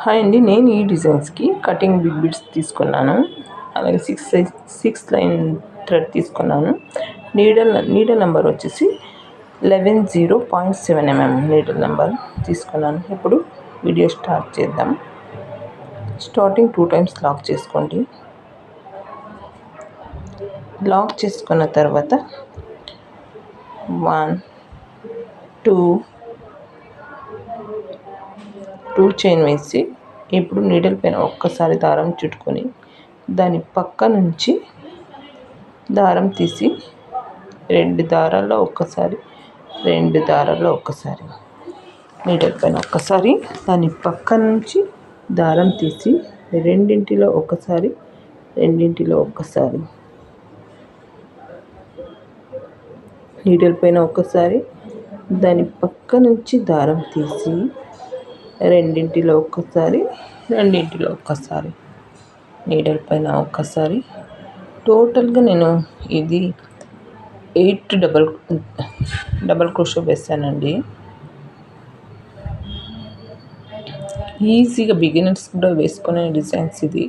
Hi అండి, నేను ఈ డిజైన్స్కి కటింగ్ బిగ్ బిట్స్ తీసుకున్నాను. అలాగే సిక్స్ లైన్ థ్రెడ్ తీసుకున్నాను. నీడల్ నెంబర్ వచ్చేసి 11.7 mm నీడల్ నెంబర్ తీసుకున్నాను. ఇప్పుడు వీడియో స్టార్ట్ చేద్దాం. స్టార్టింగ్ 2 times లాక్ చేసుకోండి. లాక్ చేసుకున్న తర్వాత 1 2 చైన్ వేసి ఇప్పుడు నీడల్ పైన ఒక్కసారి దారం చుట్టుకొని దాని పక్క నుంచి దారం తీసి 2 దారాల్లో ఒక్కసారి నీడల్ పైన ఒక్కసారి దాని పక్క నుంచి దారం తీసి రెండింటిలో ఒక్కసారి నీడల్ పైన ఒక్కసారి దాని పక్క నుంచి దారం తీసి రెండింటిలో ఒక్కసారి నీడల్ పైన ఒక్కసారి. టోటల్గా నేను ఇది 8 డబల్ క్రోషో వేసానండి. ఈజీగా బిగినర్స్ కూడా వేసుకునే డిజైన్స్ ఇది.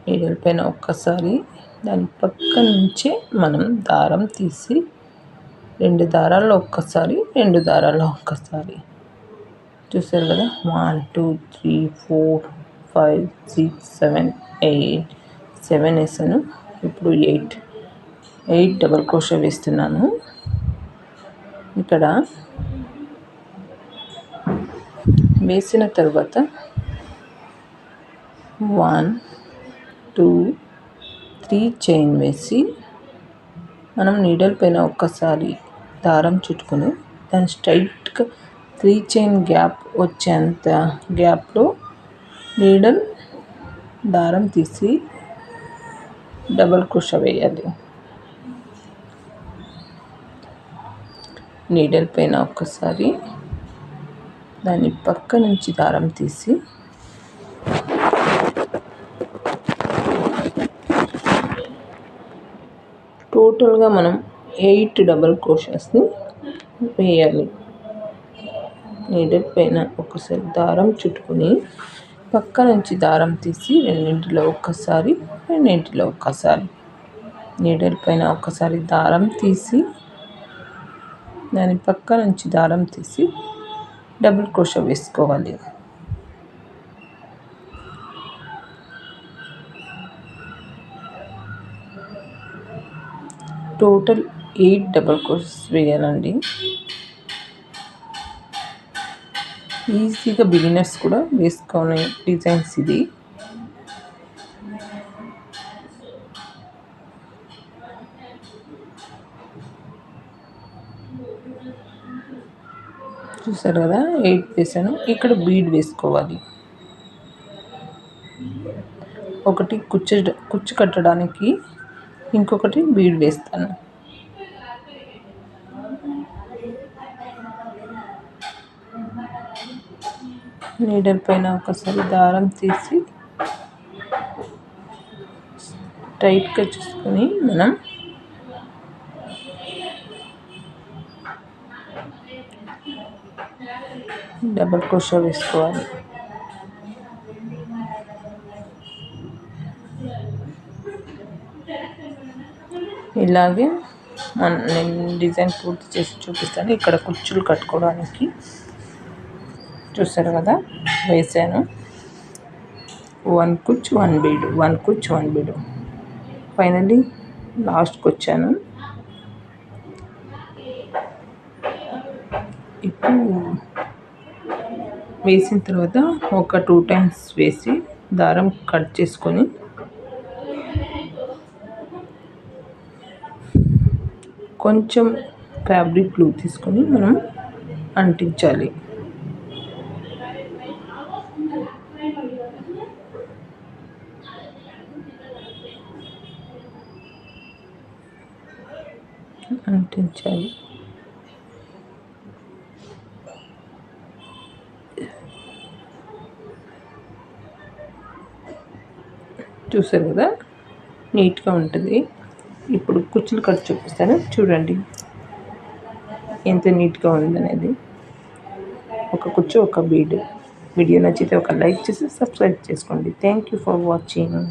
నీడల్ పైన ఒక్కసారి దాని పక్క నుంచే మనం దారం తీసి 2 దారాల్లో ఒక్కసారి చూసారు కదా. 1 2 3 4 5 6 7 8 వేసాను. ఇప్పుడు 8 డబల్ క్రోషో వేస్తున్నాను. ఇక్కడ వేసిన తర్వాత 1 2 3 చైన్ వేసి మనం నీడల్ పైన ఒక్కసారి దారం చుట్టుకొని దాని స్ట్రైట్గా 3 చైన్ గ్యాప్ వచ్చేంత గ్యాప్లో నీడల్ దారం తీసి డబల్ క్రోషో వేయాలి. నీడల్ పైన ఒక్కసారి దాని పక్క నుంచి దారం తీసి టోటల్గా మనం 8 డబల్ క్రోషోస్ని వేయాలి. నీడల్ పైన ఒకసారి దారం చుట్టుకొని పక్క నుంచి దారం తీసి రెండింటిలో ఒక్కసారి నీడల్ పైన ఒకసారి దారం తీసి దాని పక్క నుంచి దారం తీసి డబుల్ క్రోషో వేసుకోవాలి. టోటల్ 8 డబల్ క్రోషోస్ వేయాలండి. ఈజీగా బిగినర్స్ కూడా వేసుకునే డిజైన్స్ ఇది. చూసారు కదా, 8 వేసాను. ఇక్కడ బీడ్ వేసుకోవాలి. ఒకటి కుచ్చు కట్టడానికి, ఇంకొకటి బీడ్ వేస్తాను. నీడల్ పైన ఒకసారి దారం తీసి టైట్గా చూసుకొని మనం డబల్ క్రోషో వేసుకోవాలి. ఇలాగే నేను డిజైన్ పూర్తి చేసి చూపిస్తాను. ఇక్కడ కుచ్చులు కట్టుకోవడానికి చూసారు కదా, వేసాను. 1 కుచ్చు 1 బీడు. ఫైనల్లీ లాస్ట్కి వచ్చాను. ఇప్పుడు వేసిన తర్వాత ఒక 2 times వేసి దారం కట్ చేసుకొని కొంచెం ఫ్యాబ్రిక్ గ్లూ తీసుకొని మనం అంటించాలి. చూసారు కదా, నీట్గా ఉంటుంది. ఇప్పుడు కుచ్చులు కట్ చూపిస్తాను చూడండి. ఎంత నీట్గా ఉందనేది. ఒక కుచ్చు ఒక బీడు. వీడియో నచ్చితే ఒక లైక్ చేసి సబ్స్క్రైబ్ చేసుకోండి. Thank you for watching.